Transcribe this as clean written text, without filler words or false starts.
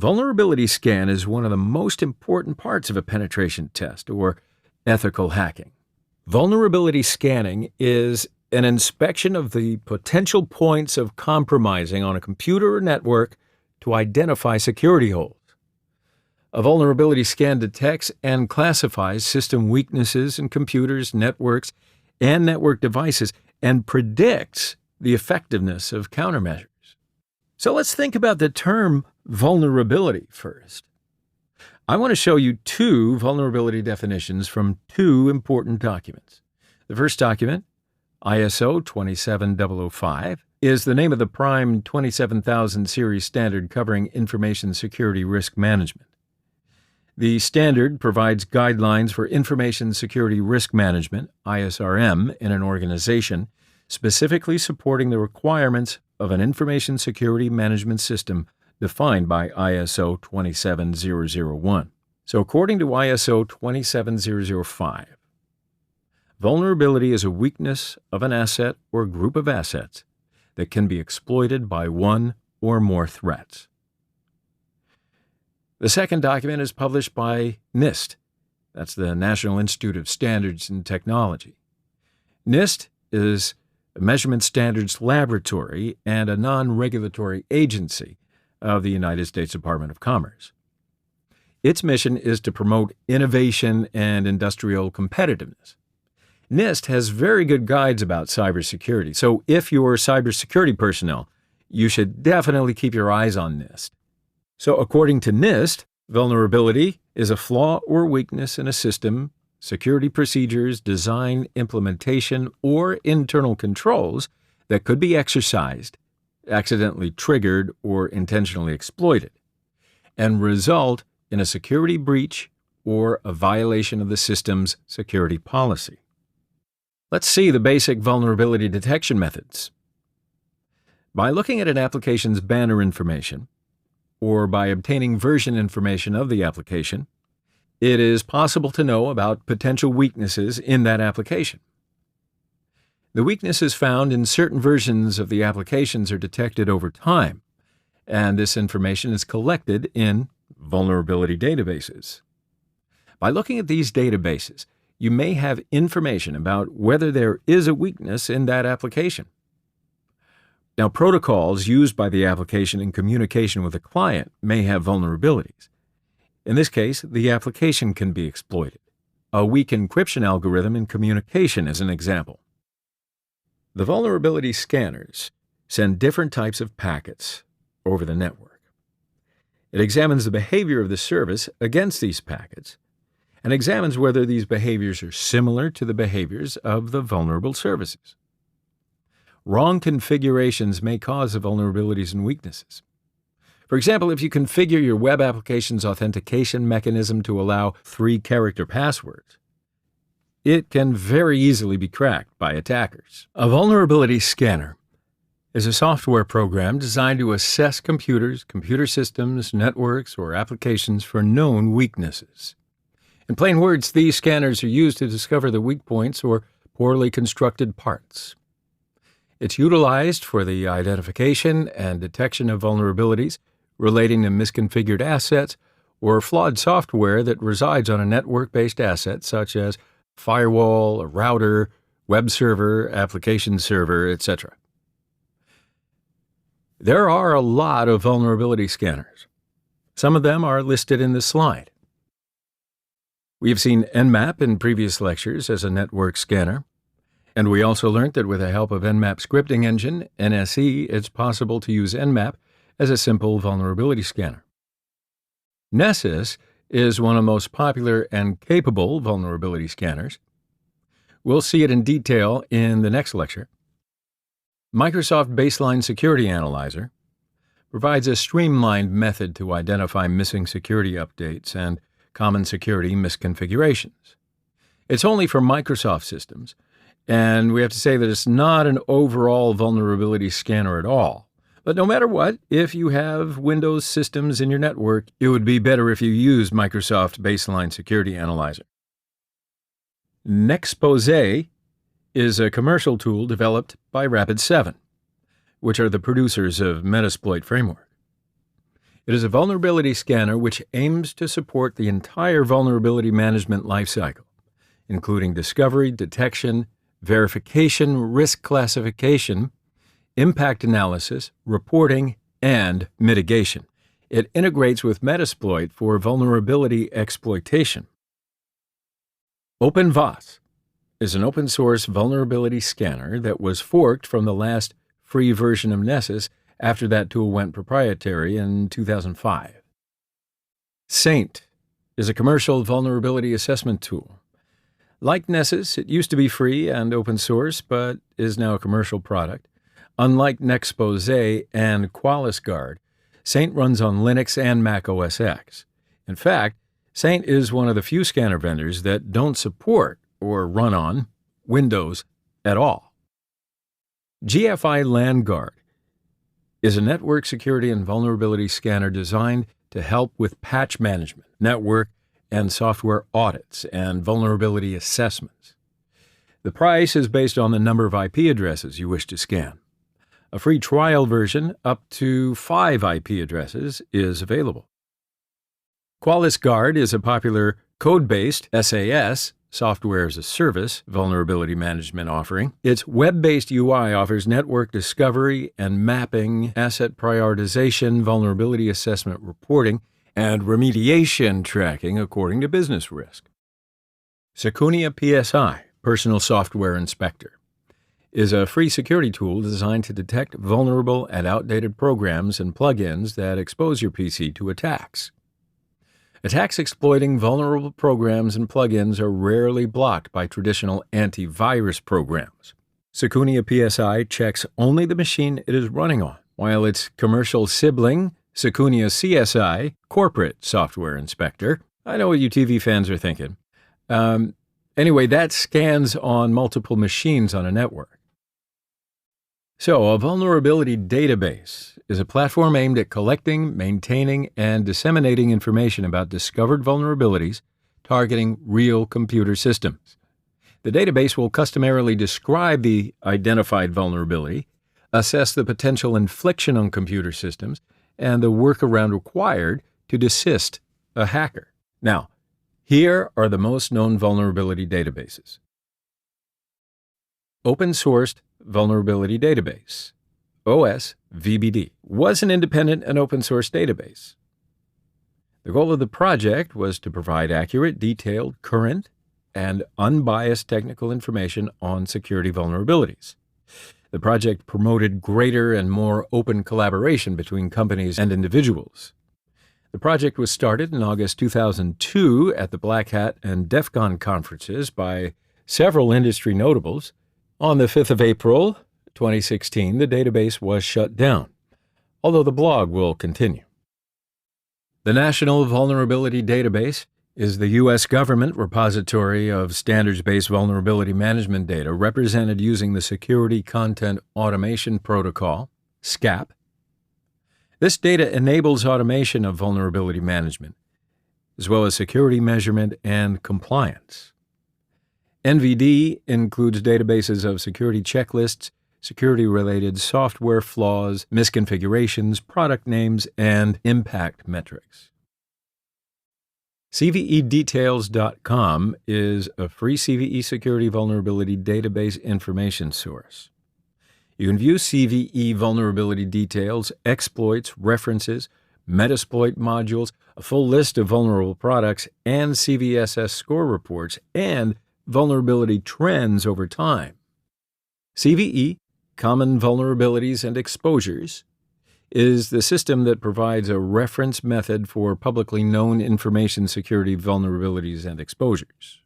Vulnerability scan is one of the most important parts of a penetration test or ethical hacking. Vulnerability scanning is an inspection of the potential points of compromising on a computer or network to identify security holes. A vulnerability scan detects and classifies system weaknesses in computers, networks, and network devices and predicts the effectiveness of countermeasures. So let's think about the term vulnerability first. I want to show you two vulnerability definitions from two important documents. The first document, ISO 27005, is the name of the Prime 27000 series standard covering information security risk management. The standard provides guidelines for information security risk management, ISRM, in an organization, specifically supporting the requirements of an information security management system defined by ISO 27001. So according to ISO 27005, vulnerability is a weakness of an asset or group of assets that can be exploited by one or more threats. The second document is published by NIST. That's the National Institute of Standards and Technology. NIST is a measurement standards laboratory and a non-regulatory agency of the United States Department of Commerce. Its mission is to promote innovation and industrial competitiveness. NIST has very good guides about cybersecurity, so if you're cybersecurity personnel, you should definitely keep your eyes on NIST. So according to NIST, vulnerability is a flaw or weakness in a system, security procedures, design, implementation, or internal controls that could be exercised, accidentally triggered, or intentionally exploited, and result in a security breach or a violation of the system's security policy. Let's see the basic vulnerability detection methods. By looking at an application's banner information, or by obtaining version information of the application, it is possible to know about potential weaknesses in that application. The weaknesses found in certain versions of the applications are detected over time, and this information is collected in vulnerability databases. By looking at these databases, you may have information about whether there is a weakness in that application. Now, protocols used by the application in communication with a client may have vulnerabilities. In this case, the application can be exploited. A weak encryption algorithm in communication is an example. The vulnerability scanners send different types of packets over the network. It examines the behavior of the service against these packets and examines whether these behaviors are similar to the behaviors of the vulnerable services. Wrong configurations may cause the vulnerabilities and weaknesses. For example, if you configure your web application's authentication mechanism to allow 3-character passwords, it can very easily be cracked by attackers. A vulnerability scanner is a software program designed to assess computers, computer systems, networks, or applications for known weaknesses. In plain words, these scanners are used to discover the weak points or poorly constructed parts. It's utilized for the identification and detection of vulnerabilities relating to misconfigured assets or flawed software that resides on a network-based asset such as firewall, a router, web server, application server, etc. There are a lot of vulnerability scanners. Some of them are listed in this slide. We have seen Nmap in previous lectures as a network scanner. And we also learned that with the help of Nmap scripting engine, NSE, it's possible to use Nmap as a simple vulnerability scanner. Nessus is one of the most popular and capable vulnerability scanners. We'll see it in detail in the next lecture. Microsoft Baseline Security Analyzer provides a streamlined method to identify missing security updates and common security misconfigurations. It's only for Microsoft systems, and we have to say that it's not an overall vulnerability scanner at all. But no matter what, if you have Windows systems in your network, it would be better if you used Microsoft Baseline Security Analyzer. Nexpose is a commercial tool developed by Rapid7, which are the producers of Metasploit framework. It is a vulnerability scanner which aims to support the entire vulnerability management lifecycle, including discovery, detection, verification, risk classification, impact analysis, reporting, and mitigation. It integrates with Metasploit for vulnerability exploitation. OpenVAS is an open-source vulnerability scanner that was forked from the last free version of Nessus after that tool went proprietary in 2005. Saint is a commercial vulnerability assessment tool. Like Nessus, it used to be free and open source, but is now a commercial product. Unlike Nexpose and QualisGuard, Saint runs on Linux and Mac OS X. In fact, Saint is one of the few scanner vendors that don't support or run on Windows at all. GFI LandGuard is a network security and vulnerability scanner designed to help with patch management, network and software audits, and vulnerability assessments. The price is based on the number of IP addresses you wish to scan. A free trial version up to 5 IP addresses is available. QualisGuard is a popular code-based SAS, Software as a Service, vulnerability management offering. Its web-based UI offers network discovery and mapping, asset prioritization, vulnerability assessment reporting, and remediation tracking according to business risk. Secunia PSI, Personal Software Inspector, is a free security tool designed to detect vulnerable and outdated programs and plugins that expose your PC to attacks. Attacks exploiting vulnerable programs and plugins are rarely blocked by traditional antivirus programs. Secunia PSI checks only the machine it is running on, while its commercial sibling, Secunia CSI, Corporate Software Inspector, I know what you TV fans are thinking. Anyway, that scans on multiple machines on a network. So, a vulnerability database is a platform aimed at collecting, maintaining, and disseminating information about discovered vulnerabilities targeting real computer systems. The database will customarily describe the identified vulnerability, assess the potential infliction on computer systems, and the workaround required to desist a hacker. Now, here are the most known vulnerability databases. Open-sourced Vulnerability Database, OSVBD, was an independent and open-source database. The goal of the project was to provide accurate, detailed, current, and unbiased technical information on security vulnerabilities. The project promoted greater and more open collaboration between companies and individuals. The project was started in August 2002 at the Black Hat and DEF CON conferences by several industry notables. On the 5th of April, 2016, the database was shut down, although the blog will continue. The National Vulnerability Database is the U.S. government repository of standards-based vulnerability management data represented using the Security Content Automation Protocol, SCAP. This data enables automation of vulnerability management, as well as security measurement and compliance. NVD includes databases of security checklists, security-related software flaws, misconfigurations, product names, and impact metrics. CVEdetails.com is a free CVE security vulnerability database information source. You can view CVE vulnerability details, exploits, references, Metasploit modules, a full list of vulnerable products, and CVSS score reports, and vulnerability trends over time. CVE, Common Vulnerabilities and Exposures, is the system that provides a reference method for publicly known information security vulnerabilities and exposures.